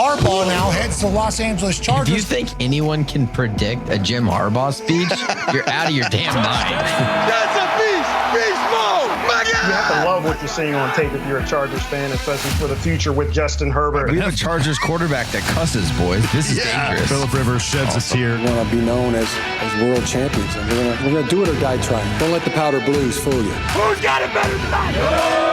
Harbaugh now heads to Los Angeles Chargers. Do you think anyone can predict a Jim Harbaugh speech? You're out of your damn mind. That's a beast mode. My God. You have to love what you're seeing on tape if you're a Chargers fan, especially for the future with Justin Herbert. We have a Chargers quarterback that cusses, boys. This is dangerous. Phillip Rivers sheds a tear. We want to be known as world champions, and we're gonna do it or die trying. Don't let the powder blues fool you. Who's got it better than I?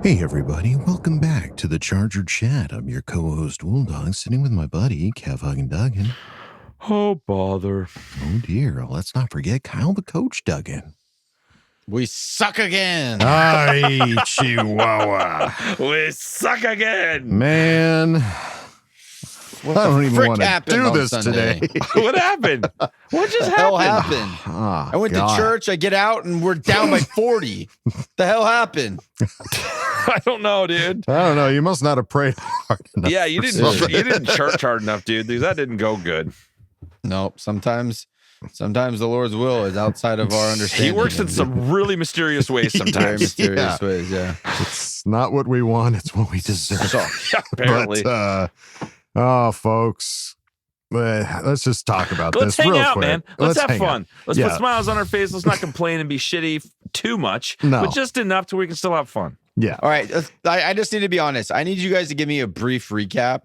Hey everybody, welcome back to the Charger Chat. I'm your co-host Wooldog, sitting with my buddy Kev Duggin. Oh, bother. Oh dear, let's not forget Kyle the Coach Duggin. We suck again. Hi, Chihuahua. We suck again. Man, What I don't the even frick want to happened do on this Sunday? today. What happened? What just The hell happened? happened? Oh, I went God. to church. I get out and we're down by 40. The hell happened? I don't know, dude. I don't know. You must not have prayed hard enough. Yeah, you for didn't. something. You didn't church hard enough, dude. That didn't go good. Nope. Sometimes the Lord's will is outside of our understanding. He works in some really mysterious ways very sometimes. mysterious ways. Yeah. It's not what we want. It's what we deserve. Yeah, apparently. But, folks, let's just talk about Let's this hang real out, quick. man. Let's have hang fun. out. Let's Yeah. put smiles on our face. Let's not complain and be shitty too much, No. but just enough to where we can still have fun. Yeah. All right. I just need to be honest. I need you guys to give me a brief recap.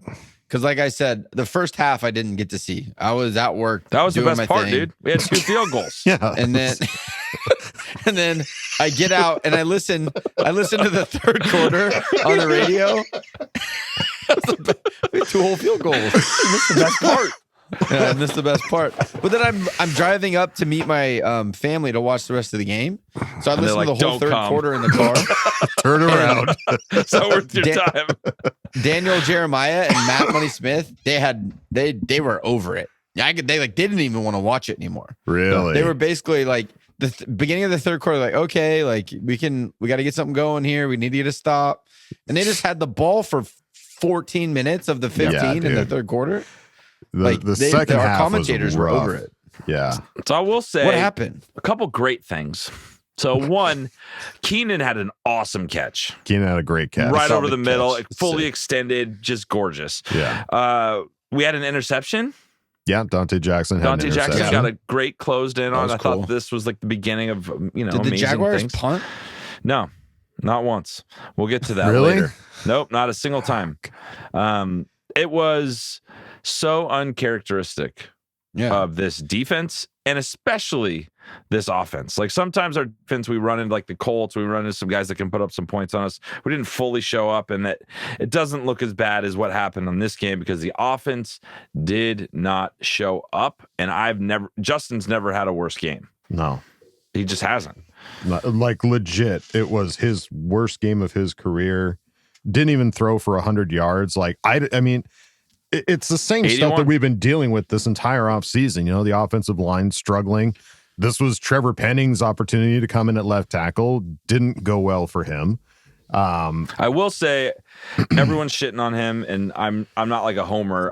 Because like I said, the first half I didn't get to see. I was at work. That was the doing best my part, thing. dude. We had 2 field goals. Yeah. And then and then I get out and I listen to the third quarter on the radio. We had 2 whole field goals. I missed the best part. Yeah, I missed the best part. But then I'm driving up to meet my family to watch the rest of the game. So I And they're listened to like, the whole "Don't third come." quarter in the car. Turn around. So worth your time. Daniel Jeremiah and Matt Money Smith, they were over it. They didn't even want to watch it anymore. Really? They were basically like the beginning of the third quarter, like, okay, like we got to get something going here. We need to get a stop. And they just had the ball for 14 minutes of the 15 in the third quarter. The second our half commentators was were rough. over it. Yeah. So I will say What happened? a couple great things. So one, Keenan had an awesome catch. Keenan had a great catch. Right over Solid the middle, catch. fully Sick. extended, just gorgeous. Yeah. We had an interception. Yeah. Dante Jackson had Dante an Jackson interception. got a great closed in That on. was I cool. thought this was like the beginning of Did the amazing Jaguars things. punt? No, not once. We'll get to that Really? later. Nope, not a single time. It was so uncharacteristic of this defense and especially this offense. Like sometimes our defense, we run into like the Colts, we run into some guys that can put up some points on us. We didn't fully show up, and that it doesn't look as bad as what happened on this game because the offense did not show up. And Justin's never had a worse game. No. He just hasn't. Like legit, it was his worst game of his career. Didn't even throw for 100 yards. Like I mean, it's the same 81. stuff that we've been dealing with this entire offseason. You know, the offensive line struggling. This was Trevor Penning's opportunity to come in at left tackle. Didn't go well for him. I will say everyone's shitting on him, and I'm not like a homer.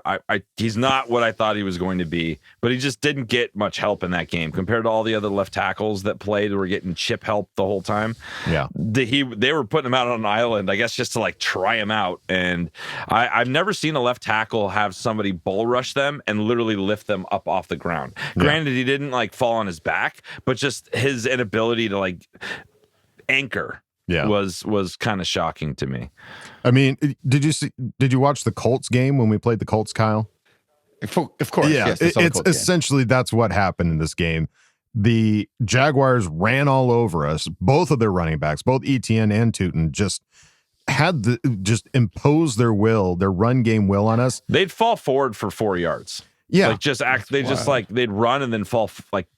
He's not what I thought he was going to be, but he just didn't get much help in that game compared to all the other left tackles that played who were getting chip help the whole time. Yeah. They were putting him out on an island, I guess, just to like try him out. And I've never seen a left tackle have somebody bull rush them and literally lift them up off the ground. Yeah. Granted, he didn't like fall on his back, but just his inability to like anchor. Yeah. was kind of shocking to me. I mean, did you watch the Colts game when we played the Colts, Kyle? Of course. Yeah. Yes, I saw the It's Colts game. essentially that's what happened in this game. The Jaguars ran all over us. Both of their running backs, both Etienne and Tootin, just imposed their run game will on us. They'd fall forward for 4 yards. Yeah. Like they'd run and then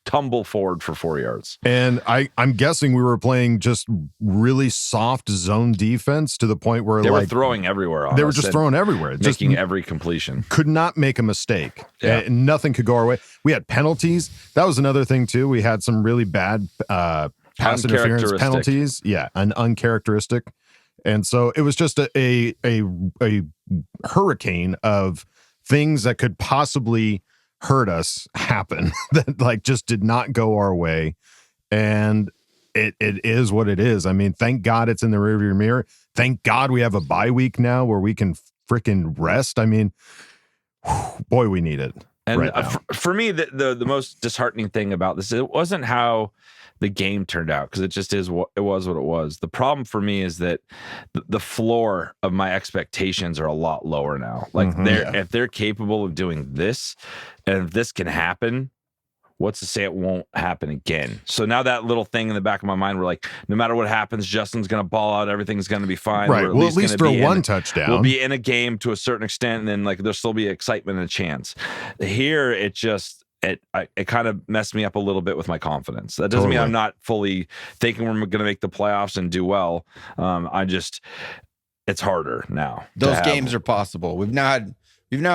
tumble forward for 4 yards. And I'm guessing we were playing just really soft zone defense to the point where They were throwing everywhere on us. They were just throwing everywhere. Making every completion. Could not make a mistake. Yeah. And nothing could go our way. We had penalties. That was another thing too. We had some really bad pass interference Uncharacteristic. penalties. Yeah, an uncharacteristic. And so it was just a hurricane of things that could possibly hurt us happen that like just did not go our way. And it is what it is. I mean, thank God it's in the rearview mirror. Thank God we have a bye week now where we can freaking rest. I mean, boy, we need it. And right now. For me, the most disheartening thing about this, it wasn't how the game turned out, because it just is what it was. The problem for me is that the floor of my expectations are a lot lower now. Like if they're capable of doing this, and if this can happen, what's to say it won't happen again? So now that little thing in the back of my mind, we're like, no matter what happens, Justin's going to ball out. Everything's going to be fine. Right. We'll at least throw one touchdown. We'll be in a game to a certain extent, and then like there'll still be excitement and a chance. Here, it kind of messed me up a little bit with my confidence. That doesn't mean I'm not fully thinking we're going to make the playoffs and do well. It's harder now. Those games are possible. We've now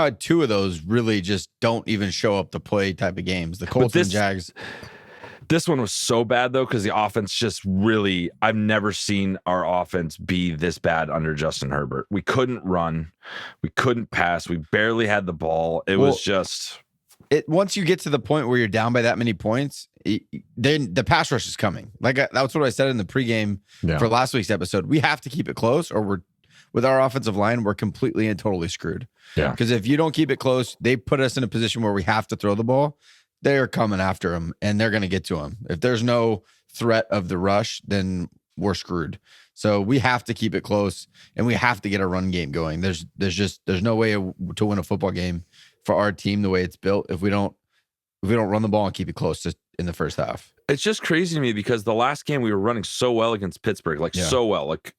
had two of those really just don't even show up to play type of games. The Colts and Jags. This one was so bad, though, because the offense just really, I've never seen our offense be this bad under Justin Herbert. We couldn't run. We couldn't pass. We barely had the ball. It was just... Once you get to the point where you're down by that many points, then the pass rush is coming. Like that's what I said in the pregame for last week's episode. We have to keep it close, or with our offensive line, we're completely and totally screwed. Yeah. Because if you don't keep it close, they put us in a position where we have to throw the ball. They're coming after him, and they're going to get to him. If there's no threat of the rush, then we're screwed. So we have to keep it close, and we have to get a run game going. There's no way to win a football game for our team the way it's built if we don't run the ball and keep it close just in the first half. It's just crazy to me because the last game we were running so well against Pittsburgh, so well. Like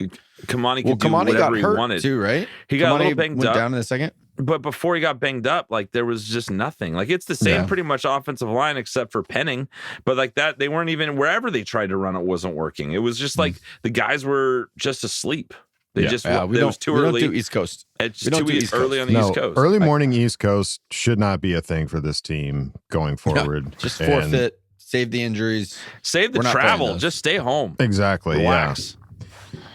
Kamani could do whatever he wanted too, right? He got a little banged went up down in a second. But before he got banged up, like there was just nothing. Like it's the same pretty much offensive line except for Penning. But like that, they weren't even, wherever they tried to run, it wasn't working. It was just like the guys were just asleep. It was too early. We don't do East Coast. It's too early on the East Coast. Early morning East Coast should not be a thing for this team going forward. Just forfeit, save the injuries. Save the travel. Just stay home. Exactly. Relax. Yeah.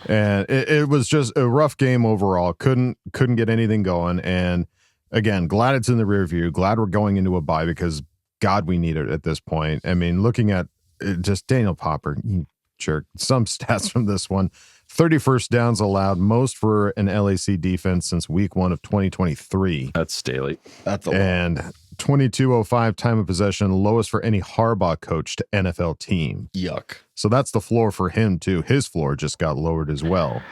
And it was just a rough game overall. Couldn't get anything going. And again, glad it's in the rear view. Glad we're going into a bye because God, we need it at this point. I mean, looking at just Daniel Popper, you jerk. Some stats from this one. 31st downs allowed, most for an LAC defense since week 1 of 2023. That's Staley. That's a lot. And 22:05 time of possession, lowest for any Harbaugh coached NFL team. Yuck. So that's the floor for him too. His floor just got lowered as well.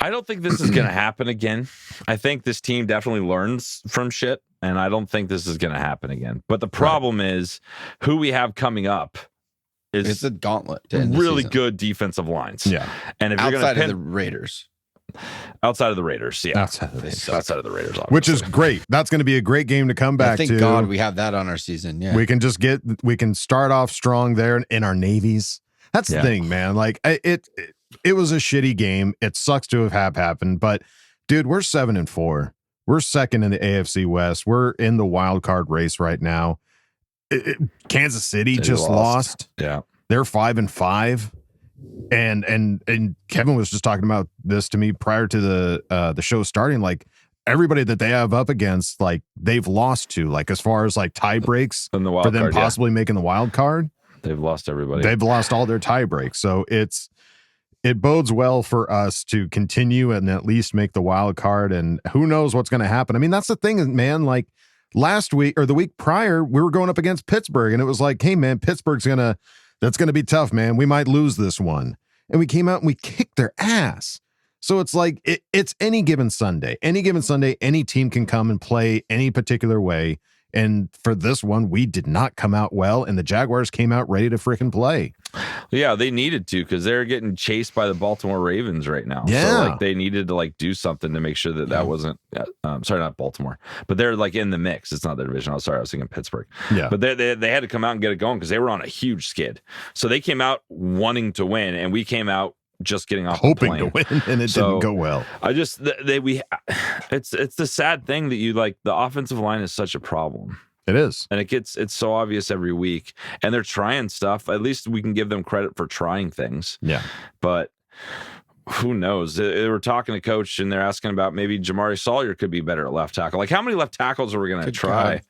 I don't think this is going to happen again. I think this team definitely learns from shit, and I don't think this is going to happen again. But the problem is who we have coming up. It's a gauntlet. Really good defensive lines. Yeah. And if outside you're going to of the Raiders. Outside of the Raiders, yeah. Outside of the Raiders, obviously. Which is great. That's going to be a great game to come back to. Thank God we have that on our season. Yeah. We can start off strong there in our navies. That's the thing, man. Like it was a shitty game. It sucks to have happened, but dude, we're 7-4. We're second in the AFC West. We're in the wild card race right now. Kansas City just lost. Yeah. They're 5-5. And Kevin was just talking about this to me prior to the show starting. Like everybody that they have up against, like they've lost to, like as far as like tie breaks in the wild for them card, possibly making the wild card. They've lost everybody. They've lost all their tie breaks. So it bodes well for us to continue and at least make the wild card. And who knows what's going to happen. I mean, that's the thing, man. Like last week or the week prior, we were going up against Pittsburgh and it was like, hey man, that's going to be tough, man. We might lose this one. And we came out and we kicked their ass. So it's like, it's any given Sunday. Any given Sunday, any team can come and play any particular way. And for this one, we did not come out well, and the Jaguars came out ready to freaking play. Yeah, they needed to because they're getting chased by the Baltimore Ravens right now. Yeah. So like they needed to like do something to make sure that wasn't. Sorry, not Baltimore, but they're like in the mix. It's not their division. I was thinking Pittsburgh. Yeah, but they had to come out and get it going because they were on a huge skid. So they came out wanting to win, and we came out just getting off hoping the plane. to win, and it didn't go well. It's the sad thing that you like the offensive line is such a problem. It is. And it's so obvious every week. And they're trying stuff. At least we can give them credit for trying things. Yeah. But who knows? They were talking to coach and they're asking about maybe Jamari Sawyer could be better at left tackle. Like how many left tackles are we going to try?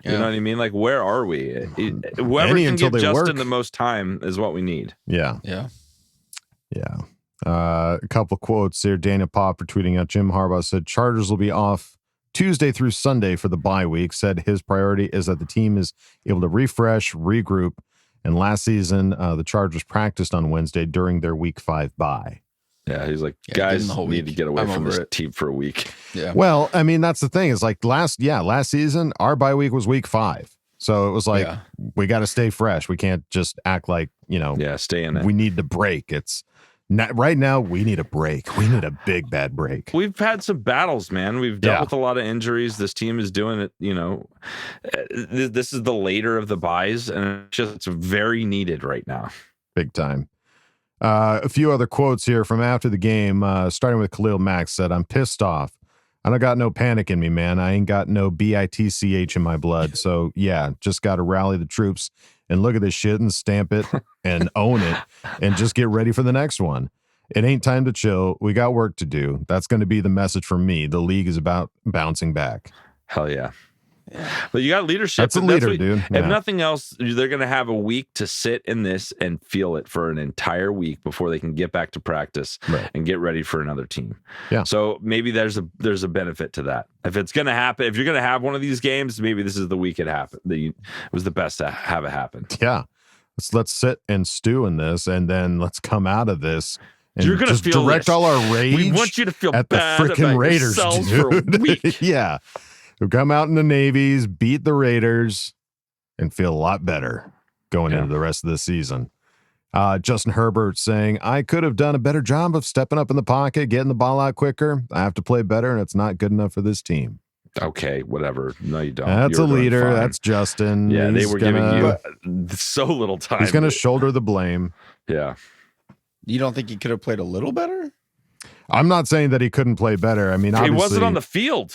You know what I mean? Like, where are we? Whoever can give Justin the most time is what we need. Yeah. Yeah. Yeah. A couple quotes here. Daniel Popper tweeting out, Jim Harbaugh said Chargers will be off Tuesday through Sunday for the bye week. Said his priority is that the team is able to refresh, regroup. And last season, the Chargers practiced on Wednesday during their Week 5 bye. Yeah, he's like, guys need to get away from this team for a week. Yeah. Well, I mean, that's the thing. Is like last season, our bye week was Week 5. So it was like, we got to stay fresh. We can't just act like, stay in it. We need to break. It's not, right now, we need a break. We need a big, bad break. We've had some battles, man. We've dealt with a lot of injuries. This team is doing it, this is the later of the buys, and it's very needed right now. Big time. A few other quotes here from after the game, starting with Khalil Mack said, I'm pissed off. I don't got no panic in me, man. I ain't got no BITCH in my blood. So, yeah, just got to rally the troops and look at this shit and stamp it and own it and just get ready for the next one. It ain't time to chill. We got work to do. That's going to be the message from me. The league is about bouncing back. Hell yeah. But you got leadership. That's a leader, dude. If nothing else, they're going to have a week to sit in this and feel it for an entire week before they can get back to practice and get ready for another team. Yeah. So maybe there's a benefit to that. If it's going to happen, if you're going to have one of these games, maybe this is the week it happened. It was the best to have it happen. Yeah. Let's sit and stew in this, and then let's come out of this. And you're going to feel direct all our rage. We want you to feel at bad the freaking about Raiders, yourselves dude. for a week. Yeah. Who come out in the navies, beat the Raiders, and feel a lot better going into the rest of the season. Justin Herbert saying, I could have done a better job of stepping up in the pocket, getting the ball out quicker. I have to play better, and it's not good enough for this team. Okay, whatever. No, you don't. That's a leader. That's Justin. Yeah, they were giving you so little time. He's going to shoulder the blame. Yeah. You don't think he could have played a little better? I'm not saying that he couldn't play better. I mean, obviously, he wasn't on the field.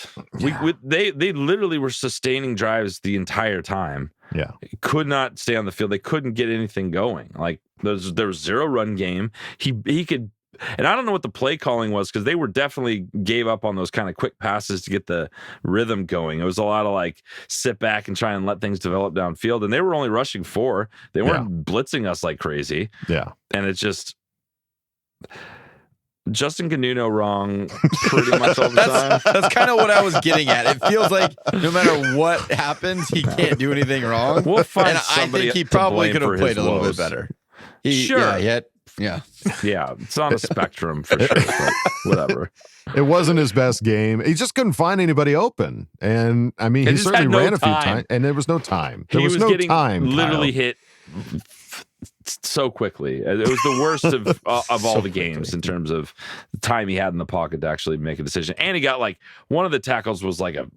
They literally were sustaining drives the entire time. Yeah, he could not stay on the field. They couldn't get anything going. Like there was zero run game. He could, and I don't know what the play calling was because they were definitely gave up on those kind of quick passes to get the rhythm going. It was a lot of like sit back and try and let things develop downfield. And they were only rushing 4. They weren't blitzing us like crazy. Yeah, and it's just. Justin can do no wrong pretty much all the time. That's kind of what I was getting at. It feels like no matter what happens, he can't do anything wrong. We'll find and somebody. I think he probably could have played a little bit better. Sure. Yeah. It's on a spectrum for sure. But whatever. It wasn't his best game. He just couldn't find anybody open. And I mean, he certainly ran a few times, and there was no time. There was no time. Literally hit so quickly. It was the worst of all the games in terms of the time he had in the pocket to actually make a decision. And he got like one of the tackles was like a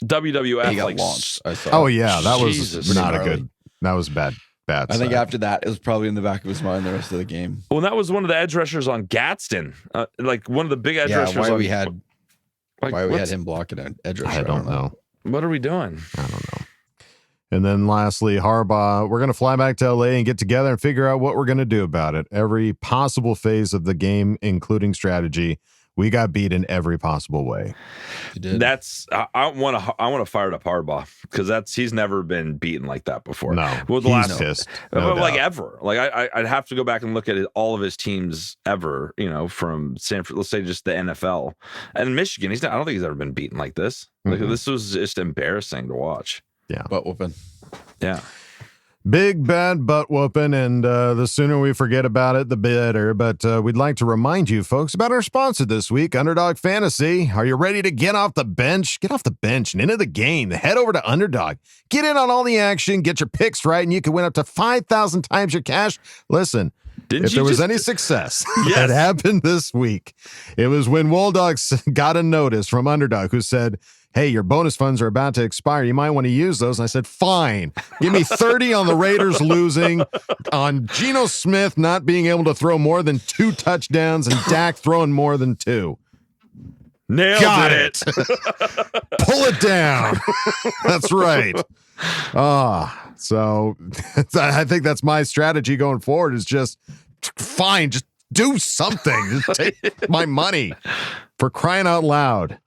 WWF like launched. Oh yeah, that Jesus. was not a good. That was bad. I think after that, it was probably in the back of his mind the rest of the game. Well, that was one of the edge rushers on Gadsden, like one of the big edge rushers. Why we had him blocking an edge rusher? I don't know. What are we doing? I don't know. And then lastly, Harbaugh, we're going to fly back to LA and get together and figure out what we're going to do about it. Every possible phase of the game, including strategy, we got beat in every possible way. That's I want to fire up Harbaugh because he's never been beaten like that before. No, well, he's pissed. No like doubt. ever. Like I'd have to go back and look at all of his teams ever. From let's say just the NFL and Michigan. I don't think he's ever been beaten like this. Like this was just embarrassing to watch. Yeah, butt whooping. Yeah. Big bad butt whooping, and the sooner we forget about it, the better. But we'd like to remind you, folks, about our sponsor this week, Underdog Fantasy. Are you ready to get off the bench? Get off the bench and into the game. Head over to Underdog. Get in on all the action. Get your picks right, and you can win up to 5,000 times your cash. Listen, if there was any success that happened this week, it was when Woldog got a notice from Underdog who said, hey, your bonus funds are about to expire. You might want to use those. And I said, fine. Give me 30 on the Raiders losing, on Geno Smith not being able to throw more than 2 touchdowns, and Dak throwing more than 2. Got it. Pull it down. That's right. So I think that's my strategy going forward is just do something. Just take my money for crying out loud.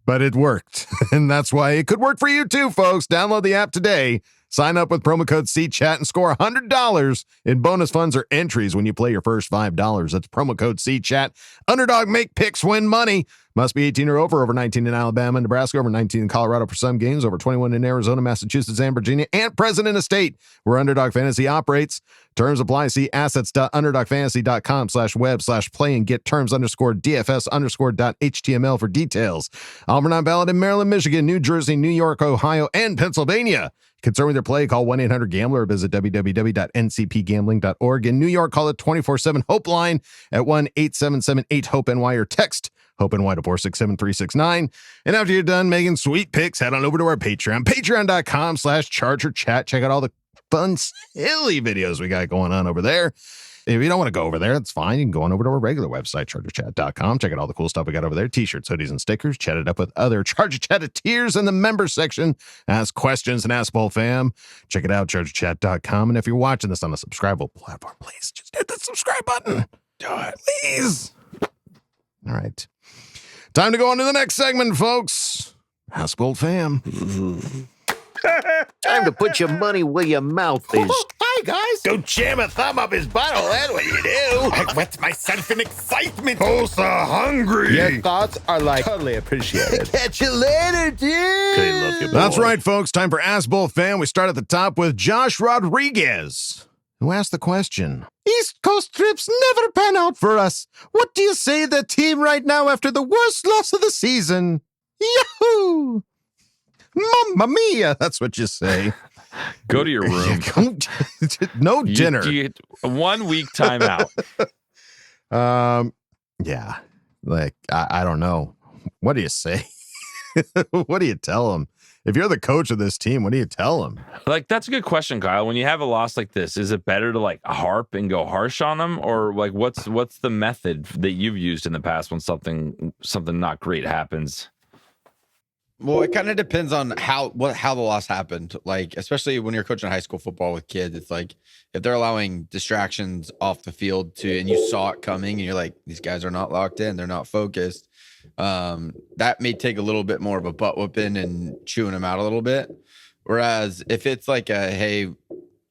but it worked. And that's why it could work for you too, folks. Download the app today. Sign up with promo code CChat and score $100 in bonus funds or entries when you play your first $5. That's promo code CChat. Underdog, make picks, win money. Must be 18 or over 19 in Alabama and Nebraska, over 19 in Colorado for some games, over 21 in Arizona, Massachusetts, and Virginia, and present in a state where Underdog Fantasy operates. Terms apply. See assets.underdogfantasy.com/web/play and get terms_DFS_.html for details. Offer not valid in Maryland, Michigan, New Jersey, New York, Ohio, and Pennsylvania. Concerned with your play, call 1-800-GAMBLER or visit www.ncpgambling.org. In New York, call it 24/7 Hope line at 1-877-8-HOPE-NY or text HOPE-NY to 467-369. And after you're done making sweet picks, head on over to our Patreon, patreon.com/ChargerChat. Check out all the fun, silly videos we got going on over there. If you don't want to go over there, that's fine. You can go on over to our regular website, chargerchat.com. Check out all the cool stuff we got over there. T-shirts, hoodies, and stickers. Chat it up with other Charger Chat-a-teers in the member section. Ask questions and Ask Boltfam. Check it out, chargerchat.com. And if you're watching this on a subscribable platform, please just hit the subscribe button. Do it, please. All right. Time to go on to the next segment, folks. Ask Boltfam. Time to put your money where your mouth is. Hi, guys. Don't jam a thumb up his butthole. That's what you do. I wet myself in excitement. Oh, so hungry. Your thoughts are like totally appreciated. Catch you later, dude. Okay, love you, boy. That's right, folks. Time for Ask Boltfam. We start at the top with Josh Rodriguez, who asked the question. East Coast trips never pan out for us. What do you say to the team right now after the worst loss of the season? Yahoo! Mamma mia! That's what you say. Go to your room. No dinner. 1 week timeout. Yeah. Like, I don't know. What do you say? What do you tell them? If you're the coach of this team, what do you tell them? Like, that's a good question, Kyle. When you have a loss like this, is it better to like harp and go harsh on them, or like what's the method that you've used in the past when something not great happens? Well, it kind of depends on how the loss happened. Like, especially when you're coaching high school football with kids, it's like if they're allowing distractions off the field and you saw it coming and you're like, these guys are not locked in, they're not focused. That may take a little bit more of a butt whooping and chewing them out a little bit. Whereas if it's like hey,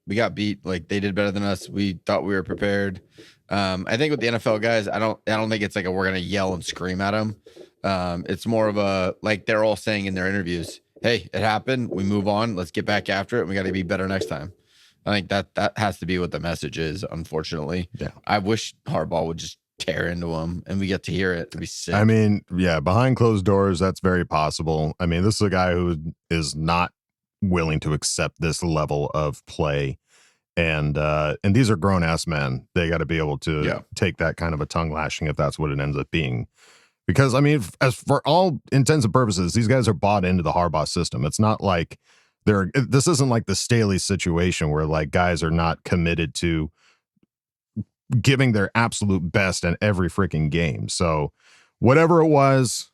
we got beat, like they did better than us, we thought we were prepared. I think with the NFL guys, I don't think it's like we're gonna yell and scream at them. It's more of a, like they're all saying in their interviews, hey, it happened. We move on. Let's get back after it. We got to be better next time. I think that has to be what the message is, unfortunately. Yeah. I wish Harbaugh would just tear into them and we get to hear it. It'd be sick. I mean, yeah, behind closed doors, that's very possible. I mean, this is a guy who is not willing to accept this level of play. And these are grown-ass men. They got to be able to take that kind of a tongue lashing if that's what it ends up being. Because, I mean, as for all intents and purposes, these guys are bought into the Harbaugh system. It's not like this isn't like the Staley situation where like guys are not committed to giving their absolute best in every freaking game. So whatever it was,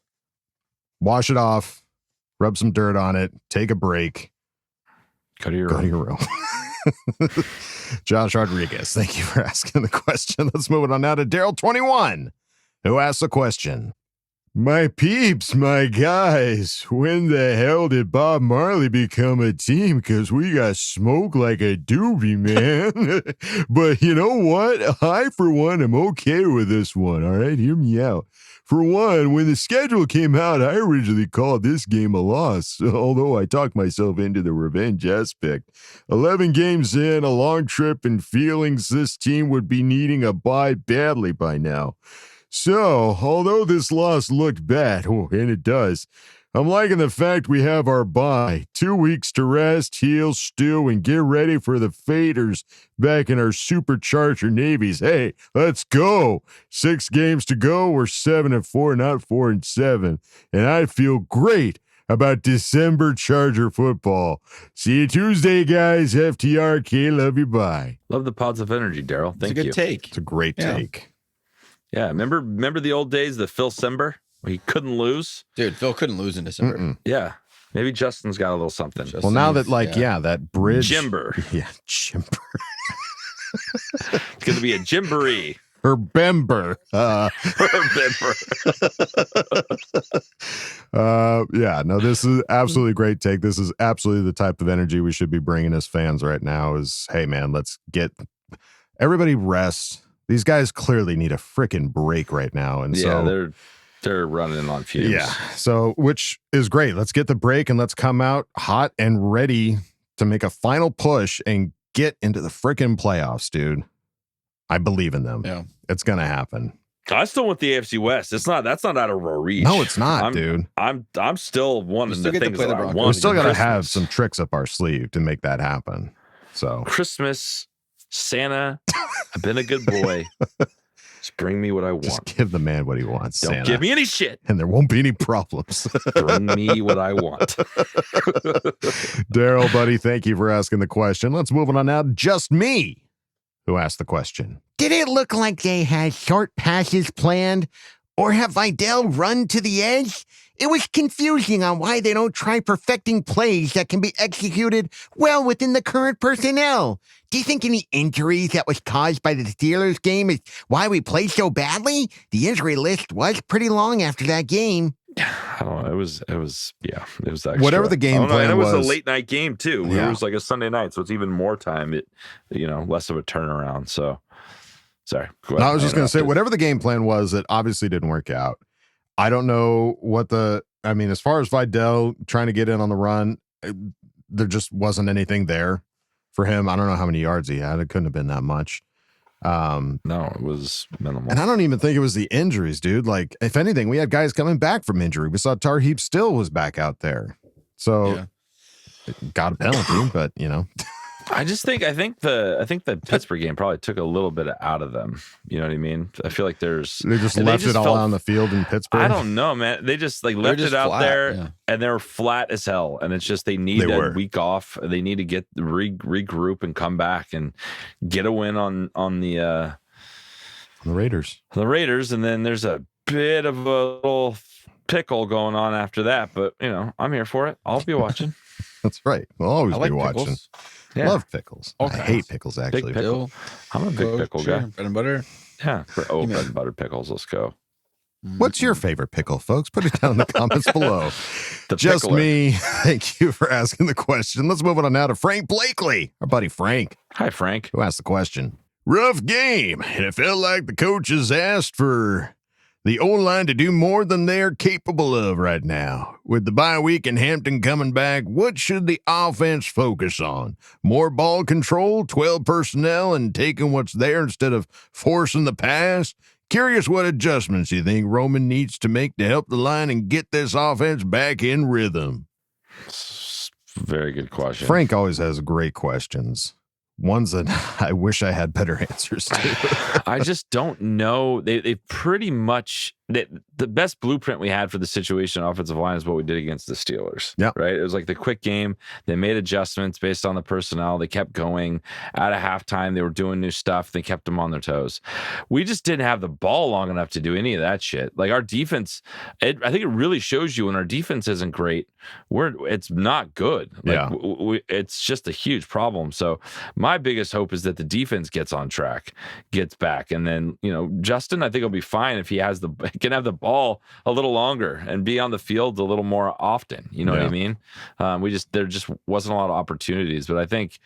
wash it off, rub some dirt on it, take a break. Go to your room. Josh Rodriguez, thank you for asking the question. Let's move it on now to Daryl 21, who asks the question. My peeps, my guys, when the hell did Bob Marley become a team? Because we got smoked like a doobie, man. But you know what? I, for one, am okay with this one, all right? Hear me out. For one, when the schedule came out, I originally called this game a loss, although I talked myself into the revenge aspect. 11 games in, a long trip, and feelings this team would be needing a bye badly by now. So, although this loss looked bad, and it does, I'm liking the fact we have our bye. 2 weeks to rest, heal, stew, and get ready for the Faders back in our supercharger navies. Hey, let's go. 6 games to go. We're 7-4, not 4-7. And I feel great about December Charger football. See you Tuesday, guys. FTRK, love you, bye. Love the positive energy, Daryl. Thank you. It's a good take. It's a great take. Yeah, remember the old days, the Phil Simber, where he couldn't lose? Dude, Phil couldn't lose in December. Mm-mm. Yeah. Maybe Justin's got a little something. Well, now that, that bridge. Jimber. Yeah, Jimber. It's going to be a Jimboree. Remember. Yeah, no, this is absolutely a great take. This is absolutely the type of energy we should be bringing as fans right now is, hey, man, let's get everybody rest. These guys clearly need a freaking break right now. And so they're running on fumes. Yeah. So, which is great. Let's get the break and let's come out hot and ready to make a final push and get into the freaking playoffs, dude. I believe in them. Yeah. It's going to happen. I still want the AFC West. That's not out of our reach. No, it's not, dude. I'm still wanting the things that I want. We still got to have some tricks up our sleeve to make that happen. So Christmas, Santa, I've been a good boy. Just bring me what I want. Just give the man what he wants. Don't Santa. give me any shit. And there won't be any problems. Bring me what I want. Daryl, buddy, thank you for asking the question. Let's move on now to Just Me, who asked the question. Did it look like they had short passes planned, or have Vidal run to the edge? It was confusing on why they don't try perfecting plays that can be executed well within the current personnel. Do you think any injuries that was caused by the Steelers game is why we played so badly? The injury list was pretty long after that game. I don't know. It was extra. Whatever the game plan and it was was. a late night game too. Yeah. It was like a Sunday night, so it's even more time. Less of a turnaround. So, sorry. No, I was just going to say, whatever the game plan was, it obviously didn't work out. I don't know as far as Vidal trying to get in on the run, there just wasn't anything there for him. I don't know how many yards he had. It couldn't have been that much. No, it was minimal. And I don't even think it was the injuries, dude. Like, if anything, we had guys coming back from injury. We saw Tarheeb Still was back out there. So got a penalty, but I think the Pittsburgh game probably took a little bit out of them. You know what I mean? I feel like they just left it all on the field in Pittsburgh. I don't know, man. They just left it out there, and they were flat as hell. And it's just they need a week off. They need to get regroup and come back and get a win on the Raiders. The Raiders, and then there's a bit of a little pickle going on after that. But I'm here for it. I'll be watching. That's right. We'll always be watching. Pickles. Yeah. Love pickles. I hate pickles, actually. Big pickle. I'm a big pickle guy. Bread and butter. Yeah. Bread and butter pickles. Let's go. What's your favorite pickle, folks? Put it down in the comments below. Just me. Thank you for asking the question. Let's move on now to Frank Blakely, our buddy Frank. Hi, Frank. Who asked the question? Rough game, and it felt like the coaches asked for the O-line to do more than they're capable of right now. With the bye week and Hampton coming back, what should the offense focus on? More ball control, 12 personnel, and taking what's there instead of forcing the pass? Curious what adjustments you think Roman needs to make to help the line and get this offense back in rhythm? Very good question. Frank always has great questions. Ones that I wish I had better answers to. I just don't know. They pretty much the best blueprint we had for the situation offensive line is what we did against the Steelers. Yeah. Right. It was like the quick game. They made adjustments based on the personnel. They kept going. At a halftime, they were doing new stuff. They kept them on their toes. We just didn't have the ball long enough to do any of that shit. Like our defense, I think it really shows you when our defense isn't great, it's not good. Like it's just a huge problem. So my biggest hope is that the defense gets on track, gets back. And then, Justin, I think he'll be fine if he can have the ball a little longer and be on the field a little more often. You know what I mean? There just wasn't a lot of opportunities, but I think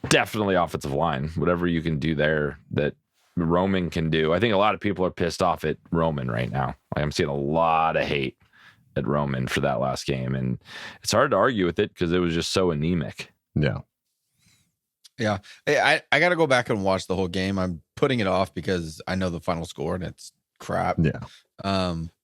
definitely offensive line, whatever you can do there that Roman can do. I think a lot of people are pissed off at Roman right now. I'm seeing a lot of hate at Roman for that last game, and it's hard to argue with it because it was just so anemic. Yeah. Yeah. I got to go back and watch the whole game. I'm putting it off because I know the final score and it's crap. Yeah.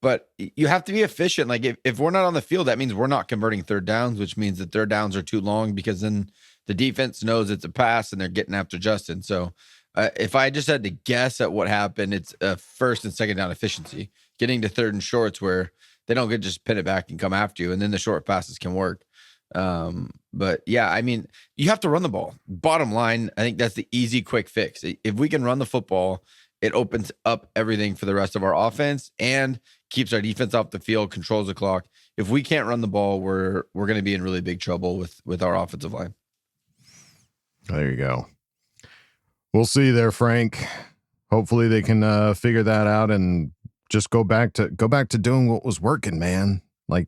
But you have to be efficient. Like if we're not on the field, that means we're not converting third downs, which means that third downs are too long because then the defense knows it's a pass and they're getting after Justin. So if I just had to guess at what happened, it's first and second down efficiency, getting to third and shorts where they don't get just pin it back and come after you. And then the short passes can work. But yeah, I mean, you have to run the ball. Bottom line, I think that's the easy, quick fix. If we can run the football, it opens up everything for the rest of our offense and keeps our defense off the field, controls the clock. If we can't run the ball, we're going to be in really big trouble with our offensive line. There you go. We'll see there, Frank. Hopefully they can figure that out and just go back to doing what was working, man. Like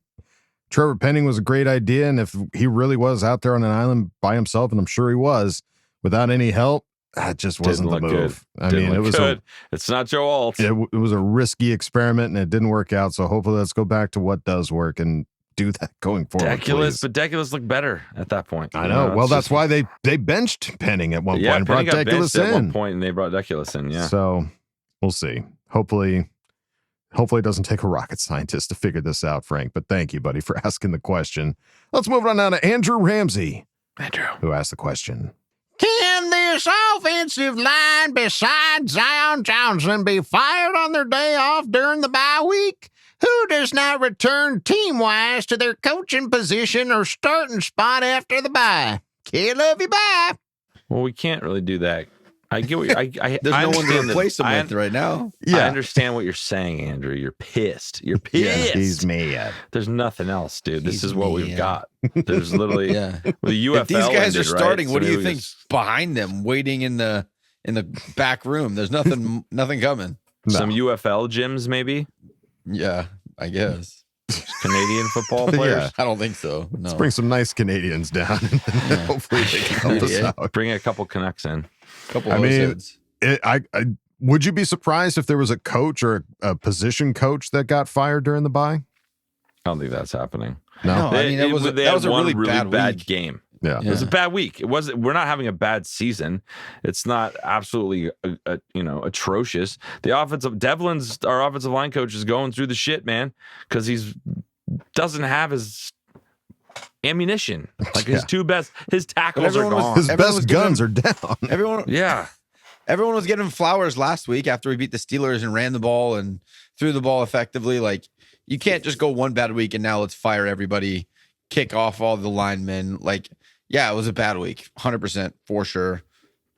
Trevor Penning was a great idea, and if he really was out there on an island by himself, and I'm sure he was, without any help, that just wasn't the move. I mean, it was good. It's not Joe Alt. It was a risky experiment, and it didn't work out. So hopefully, let's go back to what does work and do that going forward. But Deculus looked better at that point. I know. Well, that's why they benched Penning at one point and brought Deculus in. At one point, and they brought Deculus in. Yeah. So we'll see. Hopefully, it doesn't take a rocket scientist to figure this out, Frank. But thank you, buddy, for asking the question. Let's move on now to Andrew Ramsey, who asked the question. Can this offensive line besides Zion Johnson be fired on their day off during the bye week? Who does not return team-wise to their coaching position or starting spot after the bye? Kid, love you, bye. Well, we can't really do that. I get what there's no one to replace him with right now. Yeah. I understand what you're saying, Andrew. You're pissed. You're pissed. Yeah, he's mad. There's nothing else, dude. This is what we've got. There's literally the UFL. If these guys ended, are starting, right? what do you think behind them, waiting in the back room? There's nothing coming. Some UFL gyms, maybe. Yeah, I guess. Canadian football players? Yeah, I don't think so. No. Let's bring some nice Canadians down. And hopefully they can help us out. Bring a couple Canucks in. I would you be surprised if there was a coach or a position coach that got fired during the bye? I don't think that's happening. No, I mean, that was a really bad game. Yeah. It was a bad week. We're not having a bad season. It's not absolutely atrocious. Our offensive line coach is going through the shit, man, because doesn't have his ammunition. Like his tackles are gone. His best guns are down. Everyone was giving him flowers last week after we beat the Steelers and ran the ball and threw the ball effectively. Like, you can't just go one bad week and now let's fire everybody, kick off all the linemen. Like, yeah, it was a bad week, 100% for sure.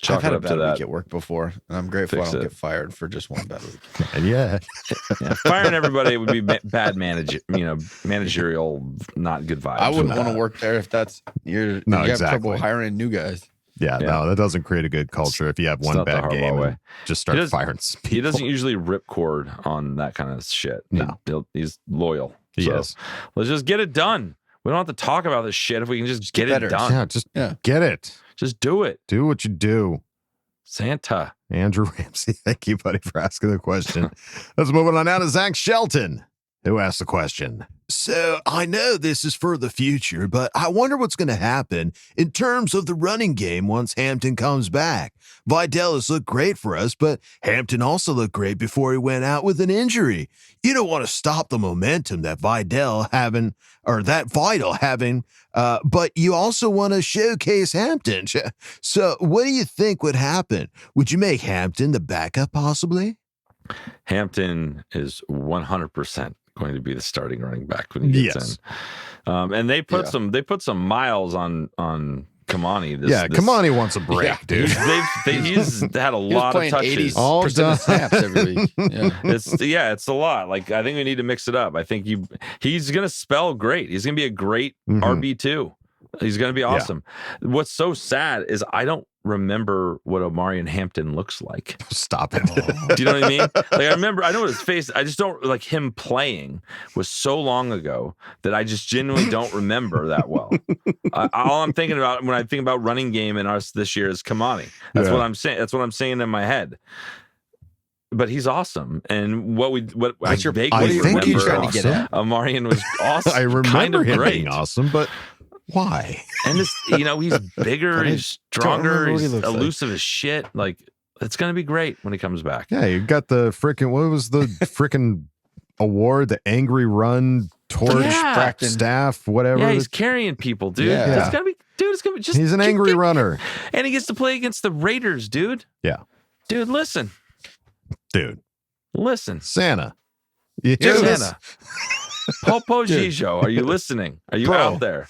I've had a bad week at work before, and I'm grateful I don't get fired for just one bad week. Yeah. Firing everybody would be bad managerial, not good vibes. I wouldn't want to work there if that's you have trouble hiring new guys. Yeah, no, that doesn't create a good culture if you have one bad game and just start firing people. He doesn't usually ripcord on that kind of shit. No. He's loyal. Yes. Let's just get it done. We don't have to talk about this shit if we can just get it done. Yeah, get it. Just do it. Do what you do. Santa. Andrew Ramsey, thank you, buddy, for asking the question. Let's move on now to Zach Shelton, who asked the question. So I know this is for the future, but I wonder what's going to happen in terms of the running game once Hampton comes back. Vidal has looked great for us, but Hampton also looked great before he went out with an injury. You don't want to stop the momentum that Vidal having, but you also want to showcase Hampton. So what do you think would happen? Would you make Hampton the backup possibly? Hampton is 100% going to be the starting running back when he gets in. And they put some miles on Kamani. Kamani wants a break, dude. He's had a lot of touches. 80% of snaps every week. Yeah. It's a lot. Like, I think we need to mix it up. I think he's going to spell great. He's going to be a great RB2. He's going to be awesome. Yeah. What's so sad is I don't remember what Omarion Hampton looks like. Stop it. Do you know what I mean? Like, I know his face. I just don't, like, him playing was so long ago that I just genuinely don't remember that well. All I'm thinking about when I think about running game in us this year is Kamani. That's what I'm saying. That's what I'm saying in my head. But he's awesome, and what I vaguely remember, he's trying to get at? Omarion was awesome. I remember kind of him great. being awesome, but why? And this, he's bigger, he's stronger, he's elusive as shit. Like, it's gonna be great when he comes back. Yeah, you got the freaking what was the freaking award? The Angry Run Torch Staff, whatever. Yeah, he's carrying people, dude. Yeah. It's gonna be, dude. It's gonna be just. He's an angry runner, and he gets to play against the Raiders, dude. Yeah, dude. Listen. Santa. You hear Santa. Popo Gijo, are you listening? Are you out there?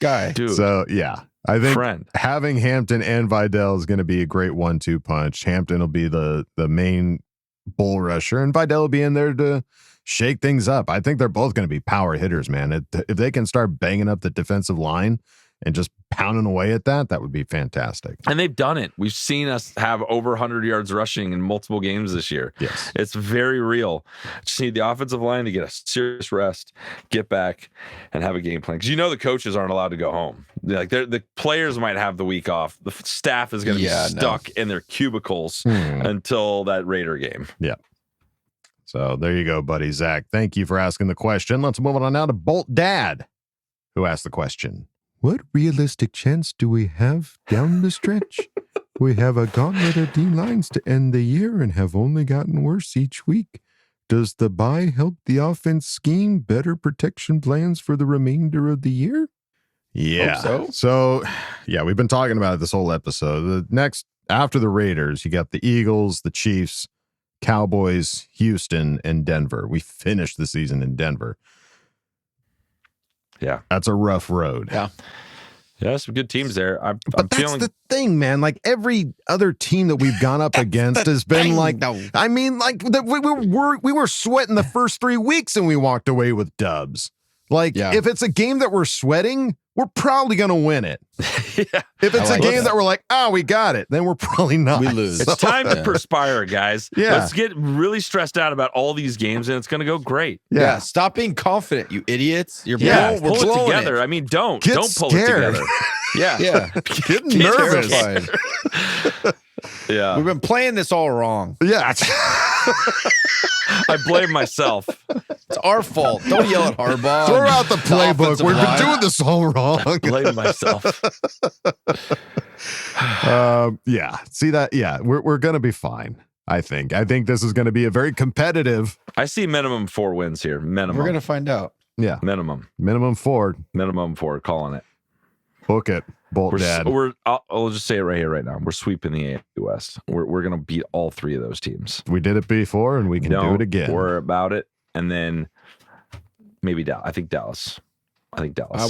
Guy. Dude. So, yeah. I think having Hampton and Vidal is going to be a great 1-2 punch. Hampton will be the main bull rusher, and Vidal will be in there to shake things up. I think they're both going to be power hitters, man. If they can start banging up the defensive line and just pounding away at that would be fantastic. And they've done it. We've seen us have over 100 yards rushing in multiple games this year. Yes. It's very real. Just need the offensive line to get a serious rest, get back, and have a game plan. Because the coaches aren't allowed to go home. Like the players might have the week off. The staff is going to be stuck in their cubicles until that Raider game. Yeah. So there you go, buddy. Zach, thank you for asking the question. Let's move on now to Bolt Dad, who asked the question. What realistic chance do we have down the stretch? We have a gauntlet of D-lines to end the year and have only gotten worse each week. Does the bye help the offense scheme better protection plans for the remainder of the year? Yeah. Hope So, we've been talking about it this whole episode. The next, after the Raiders, you got the Eagles, the Chiefs, Cowboys, Houston, and Denver. We finished the season in Denver. Yeah. That's a rough road. Yeah, some good teams there. I'm But that's feeling the thing, man. Like every other team that we've gone up against has been like, I mean, like we were sweating the first 3 weeks and we walked away with dubs. Like if it's a game that we're sweating, we're probably going to win it. If it's a game that we're like, we got it, then we're probably not. We lose. It's time to perspire, guys. Yeah. Let's get really stressed out about all these games, and it's going to go great. Yeah. Stop being confident, you idiots. We're pull it blowing together. it. I mean, don't Get pull scared. it together. Yeah. Get nervous. Terrified. Yeah. We've been playing this all wrong. Yeah. I blame myself. It's our fault. Don't yell at Harbaugh. Throw out the playbook. offensive We've been line. doing this all wrong. Blame myself. See that? Yeah. We're going to be fine. I think this is going to be a very competitive. I see minimum 4 wins here. Minimum. We're going to find out. Yeah. Minimum 4. Minimum 4. Calling it. Book it. Bolt Dad. I'll just say it right here, right now. We're sweeping the AFC West. We're going to beat all 3 of those teams. We did it before, and we can do it again. We're about it. And then maybe Dallas. I think Dallas.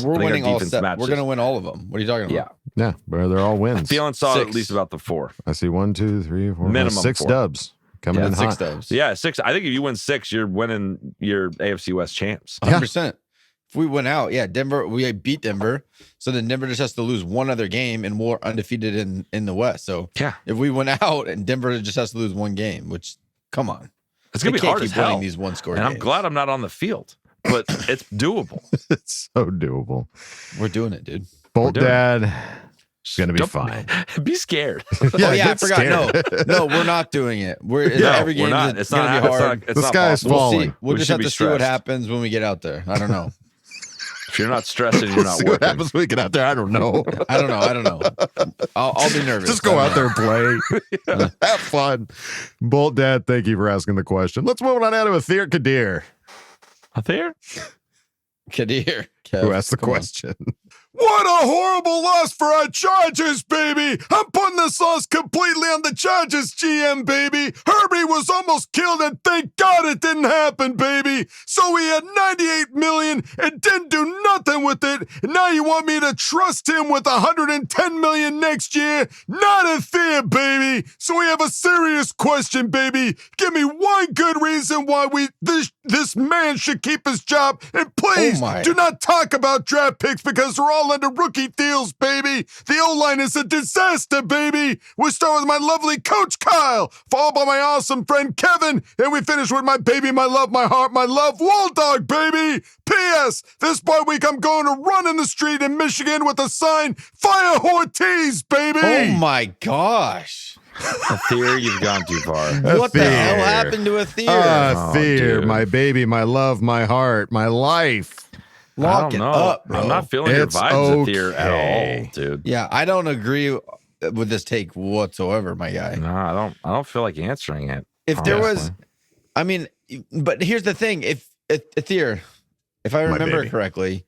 We're winning all 7. We're going to win all of them. What are you talking about? Yeah. They're all wins. Feeling solid 6. at least about the 4. I see 1, 2, 3, 4, Minimum 6 4. dubs coming in 6 hot. dubs. Yeah, 6. I think if you win 6, you're winning your AFC West champs. 100%. If we went out, Denver, we beat Denver. So then Denver just has to lose one other game and we're undefeated in the West. So if we went out and Denver just has to lose one game, which, come on. It's going to be hard as hell. These one-score and games. I'm glad I'm not on the field, but it's doable. It's so doable. We're doing it, dude. Bolt Dad is going to be fine. Be scared. I forgot. No, we're not doing it. Every game It's going to be hard. The sky is falling. We'll just have to see what happens when we get out there. I don't know. If you're not stressing, you're not see working. What happens when we get out there? I don't know. I don't know. I'll be nervous. Just go out there and play. Have fun. Bolt Dad, thank you for asking the question. Let's move on out to Athir Kadir. Kadir. Who asked the question? What a horrible loss for our Chargers, baby. I'm putting this loss completely on the Chargers, GM, baby. Herbie was almost killed, and thank God it didn't happen, baby. So we had $98 million and didn't do nothing with it. And now you want me to trust him with $110 million next year? Not a fear, baby. So we have a serious question, baby. Give me one good reason why this man should keep his job. And please do not talk about draft picks because they're all under rookie deals, baby. The O-line is a disaster, baby. We start with my lovely coach Kyle, followed by my awesome friend Kevin, and we finish with my baby, my love, my heart, my love, Wall Dog, baby. P.S. This bye week I'm going to run in the street in Michigan with a sign, Fire Ortiz, baby. Oh my gosh. Athir, you've gone too far. What the hell happened to Athir? Athir, my baby, my love, my heart, my life. Lock it up, bro. I'm not feeling your vibes Athir at all, dude. Yeah, I don't agree with this take whatsoever, my guy. No, I don't feel like answering it. If there was, I mean, but here's the thing. If Athir, if I remember correctly,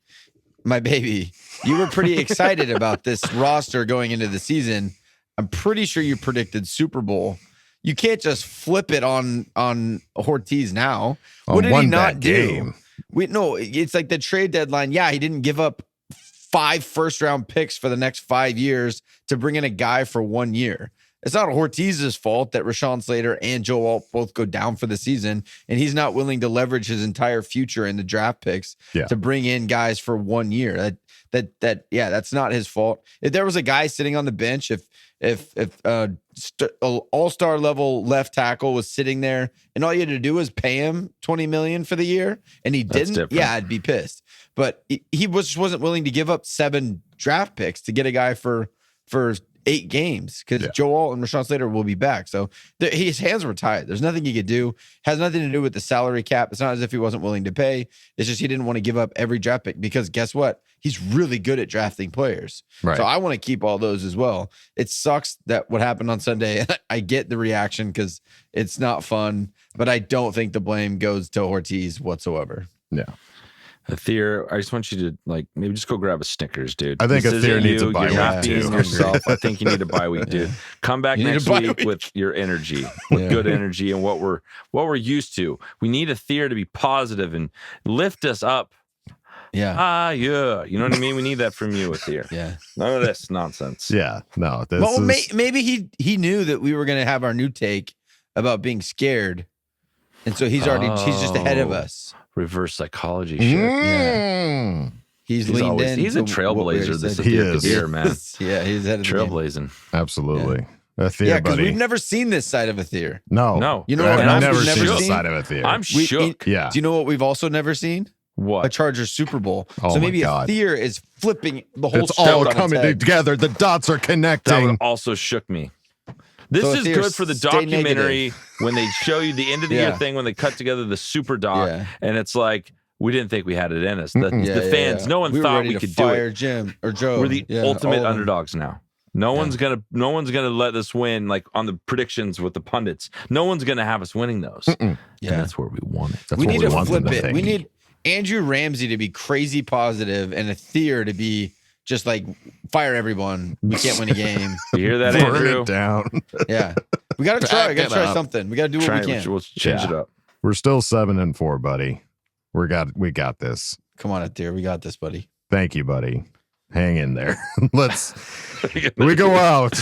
my baby, you were pretty excited about this roster going into the season. I'm pretty sure you predicted Super Bowl. You can't just flip it on Ortiz now. What did he not do? It's like the trade deadline. Yeah, he didn't give up 5 first-round picks for the next 5 years to bring in a guy for 1 year. It's not Ortiz's fault that Rashawn Slater and Joe Alt both go down for the season, and he's not willing to leverage his entire future in the draft picks to bring in guys for 1 year. that's not his fault. If there was a guy sitting on the bench, if all-star level left tackle was sitting there and all you had to do was pay him $20 million for the year and he didn't, I'd be pissed. But he just wasn't willing to give up 7 draft picks to get a guy for 8 games because Joel and Rashawn Slater will be back. So his hands were tied. There's nothing he could do. Has nothing to do with the salary cap. It's not as if he wasn't willing to pay. It's just he didn't want to give up every draft pick because guess what? He's really good at drafting players. Right. So I want to keep all those as well. It sucks that what happened on Sunday. I get the reaction because it's not fun, but I don't think the blame goes to Ortiz whatsoever. Yeah. Athir, I just want you to maybe just go grab a Snickers, dude. I think Athir needs a bye week. You're not being yourself. I think you need a bye week, dude. Come back next week with your energy, with good energy and what we're used to. We need Athir to be positive and lift us up. Yeah. You know what I mean? We need that from you, Athir. Yeah. None of this nonsense. Yeah. No. Maybe he knew that we were going to have our new take about being scared, and so he's just ahead of us. Reverse psychology shit. Yeah. He's leaned in. He's a trailblazer. This Athir, man. Yeah, he's ahead of the trailblazing. Absolutely. Yeah. Athir, because we've never seen this side of Athir. No. You know what? I've never seen this side of Athir. I'm shook. Do you know what we've also never seen? What? A Chargers Super Bowl. Oh so maybe my God. Athir is flipping the whole It's all coming its together. The dots are connecting. That also shook me. This is good for the documentary when they show you the end of the year thing, when they cut together the super doc, and it's like, we didn't think we had it in us. The fans, no one thought we could do it. Jim or Joe. We're the ultimate underdogs now. No one's gonna let us win on the predictions with the pundits. No one's gonna have us winning those. And that's where we want it. We need to flip it. We need Andrew Ramsey to be crazy positive and Athir to be just fire everyone. We can't win a game. You hear that, Burn Andrew? it down. Yeah. We got to try. We got to try something. We got to do what we can. We'll change it up. We're still 7-4, buddy. We got this. Come on, Athir. We got this, buddy. Thank you, buddy. Hang in there. We go out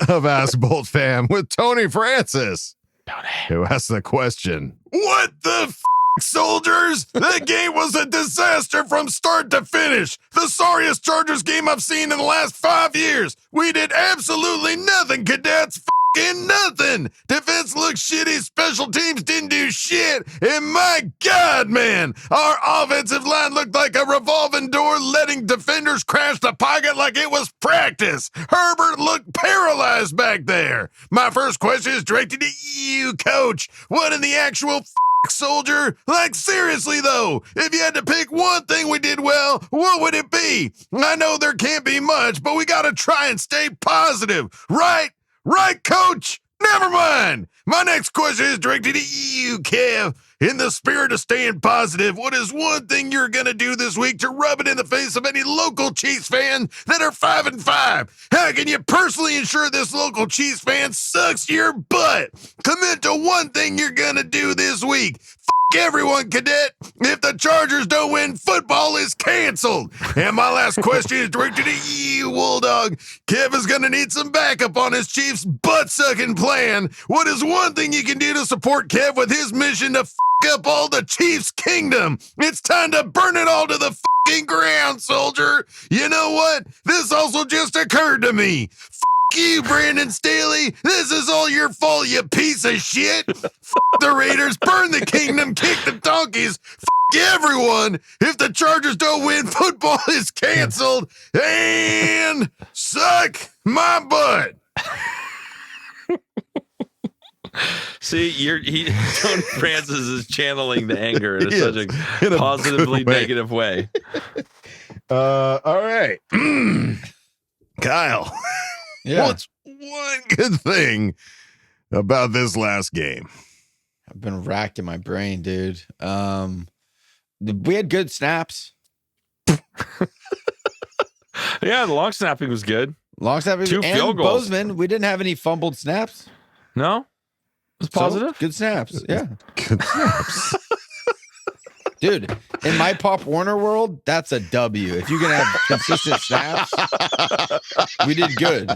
of Ask Boltfam with Tony Francis, who asked the question, what the soldiers? That game was a disaster from start to finish. The sorriest Chargers game I've seen in the last 5 years. We did absolutely nothing, cadets. Nothing. Defense looked shitty. Special teams didn't do shit. And my God, man, our offensive line looked like a revolving door, letting defenders crash the pocket like it was practice. Herbert looked paralyzed back there. My first question is directed to you, coach. What in the actual soldier? Seriously, though, if you had to pick one thing we did well, what would it be? I know there can't be much, but we got to try and stay positive, right? Right, coach? Never mind. My next question is directed to you, Kev. In the spirit of staying positive, what is one thing you're going to do this week to rub it in the face of any local Chiefs fans that are 5-5? How can you personally ensure this local Chiefs fan sucks your butt? Commit to one thing you're going to do this week. Everyone, cadet. If the Chargers don't win, football is canceled. And my last question is directed to you, Wolldog. Kev is going to need some backup on his Chiefs butt-sucking plan. What is one thing you can do to support Kev with his mission to up all the Chiefs' kingdom? It's time to burn it all to the ground, soldier. You know what? This also just occurred to me. You, Brandon Staley. This is all your fault, you piece of shit. The Raiders, burn the kingdom, kick the donkeys. Everyone. If the Chargers don't win, football is canceled. And suck my butt. See, Tony Francis is channeling the anger in such a positively negative way. All right. Kyle. Yeah. What's one good thing about this last game? I've been racking my brain, dude. We had good snaps. Yeah, the long snapping was good. Long snapping. 2 field goals. Bozeman, we didn't have any fumbled snaps. No? It was positive? So, good snaps. Yeah. Good snaps. Dude, in my Pop Warner world, that's a W. If you can have consistent snaps, we did good.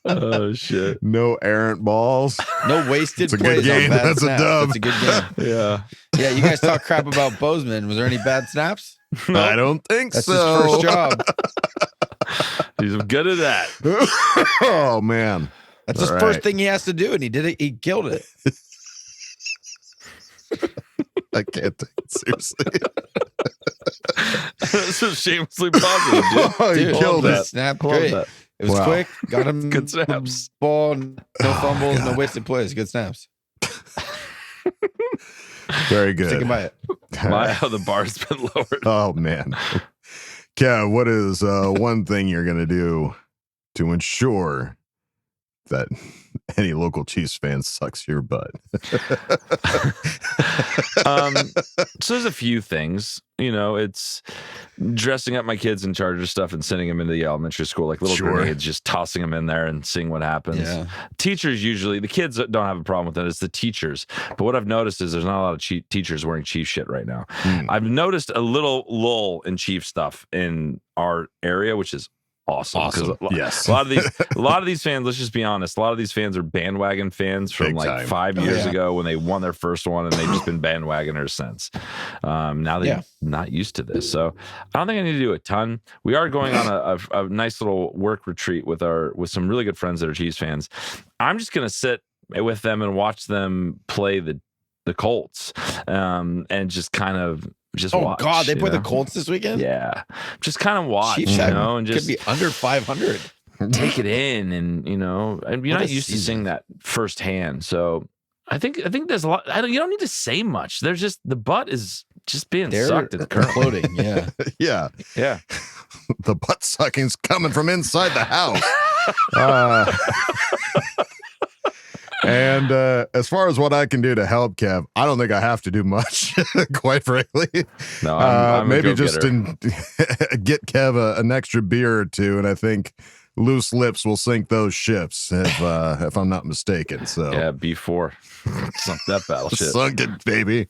Oh, shit. No errant balls. No wasted It's a plays good game. on bad That's snaps. a dub. That's a good game. Yeah. Yeah, you guys talk crap about Bozeman. Was there any bad snaps? I don't think That's so. his first job. He's good at that. Oh man, That's his first thing he has to do, and he did it. He killed it. I can't take it seriously. That's so shamelessly positive, dude. Oh, you Dude, killed it. Snap, I love great. that. It was Wow. quick. Got him Good snaps. Ball, no fumbles, no wasted plays. Good snaps. Very good. Sticking by it. My, how the bar's been lowered. Oh man, Kev, what is one thing you're gonna do to ensure that any local Chiefs fan sucks your butt? So there's a few things, it's dressing up my kids in Charger stuff and sending them into the elementary school, like little grenades, just tossing them in there and seeing what happens. Yeah. Teachers usually, the kids don't have a problem with that. It's the teachers. But what I've noticed is there's not a lot of teachers wearing Chief shit right now. I've noticed a little lull in Chief stuff in our area, which is awesome. Yes. A lot of these fans, let's just be honest, a lot of these fans are bandwagon fans from Big like time. 5 years ago when they won their first one, and they've just been bandwagoners since. Now they're not used to this. So I don't think I need to do a ton. We are going on a nice little work retreat with some really good friends that are Chiefs fans. I'm just going to sit with them and watch them play the Colts, and just kind of watch. God, they play the Colts this weekend? Yeah. Just kind of watch, Chiefs and just could be under 500. take it in, and and you're not used to seeing that firsthand. So I think there's a lot. You don't need to say much. There's just the butt is just being sucked at the current. Imploding, yeah. Yeah. The butt sucking's coming from inside the house. And as far as what I can do to help Kev, I don't think I have to do much, quite frankly. No, I'm maybe a just get Kev an extra beer or two, and I think loose lips will sink those ships, if I'm not mistaken. So yeah, B4 sunk that battleship. Sunk it, baby.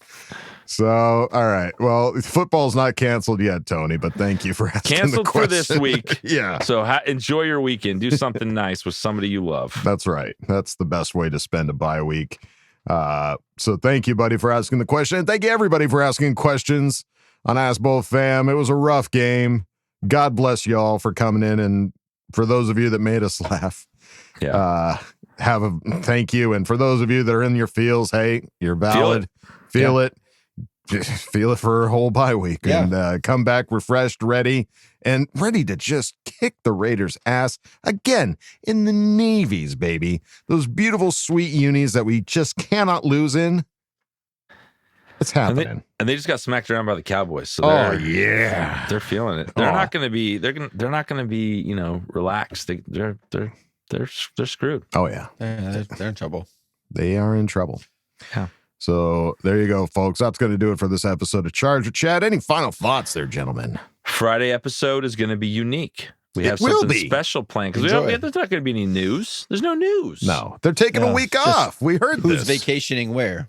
So, all right. Well, football's not canceled yet, Tony, but thank you for asking Canceled the for question. this week. Yeah. So enjoy your weekend. Do something nice with somebody you love. That's right. That's the best way to spend a bye week. So thank you, buddy, for asking the question. And thank you, everybody, for asking questions on Ask Boltfam. It was a rough game. God bless y'all for coming in. And for those of you that made us laugh, have a thank you. And for those of you that are in your feels, hey, you're valid. Feel it. Feel it for a whole bye week and come back refreshed, ready to just kick the Raiders' ass again in the navies, baby. Those beautiful, sweet unis that we just cannot lose in. It's happening. And they just got smacked around by the Cowboys. So they're feeling it. They're not going to be. They're not going to be. Relaxed. They're screwed. Oh yeah, they're in trouble. They are in trouble. Yeah. So there you go, folks. That's going to do it for this episode of Charger Chat. Any final thoughts there, gentlemen? Friday episode is going to be unique. We have something special planned because there's not going to be any news. There's no news. No, they're taking a week off. We heard who's this. vacationing where?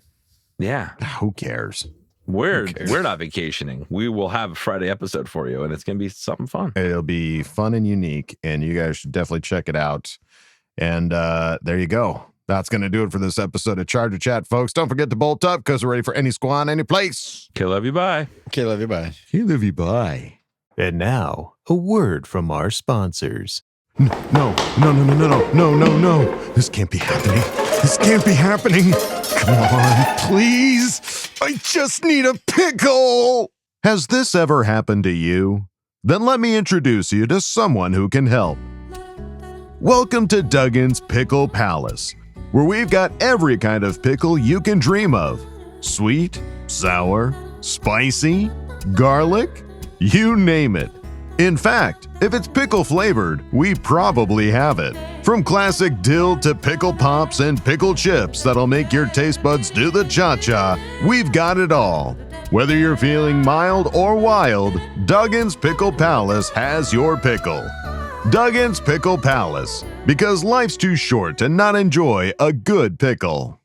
Yeah. Who cares? We're not vacationing. We will have a Friday episode for you, and it's going to be something fun. It'll be fun and unique, and you guys should definitely check it out. And there you go. That's going to do it for this episode of Charger Chat, folks. Don't forget to bolt up because we're ready for any squad, any place. Okay, love you, bye. Okay, love you, bye. Okay, love you, bye. And now, a word from our sponsors. No. This can't be happening. This can't be happening. Come on, please. I just need a pickle. Has this ever happened to you? Then let me introduce you to someone who can help. Welcome to Duggin's Pickle Palace, where we've got every kind of pickle you can dream of. Sweet, sour, spicy, garlic, you name it. In fact, if it's pickle flavored, we probably have it. From classic dill to pickle pops and pickle chips that'll make your taste buds do the cha-cha, we've got it all. Whether you're feeling mild or wild, Duggin's Pickle Palace has your pickle. Duggin's Pickle Palace, because life's too short to not enjoy a good pickle.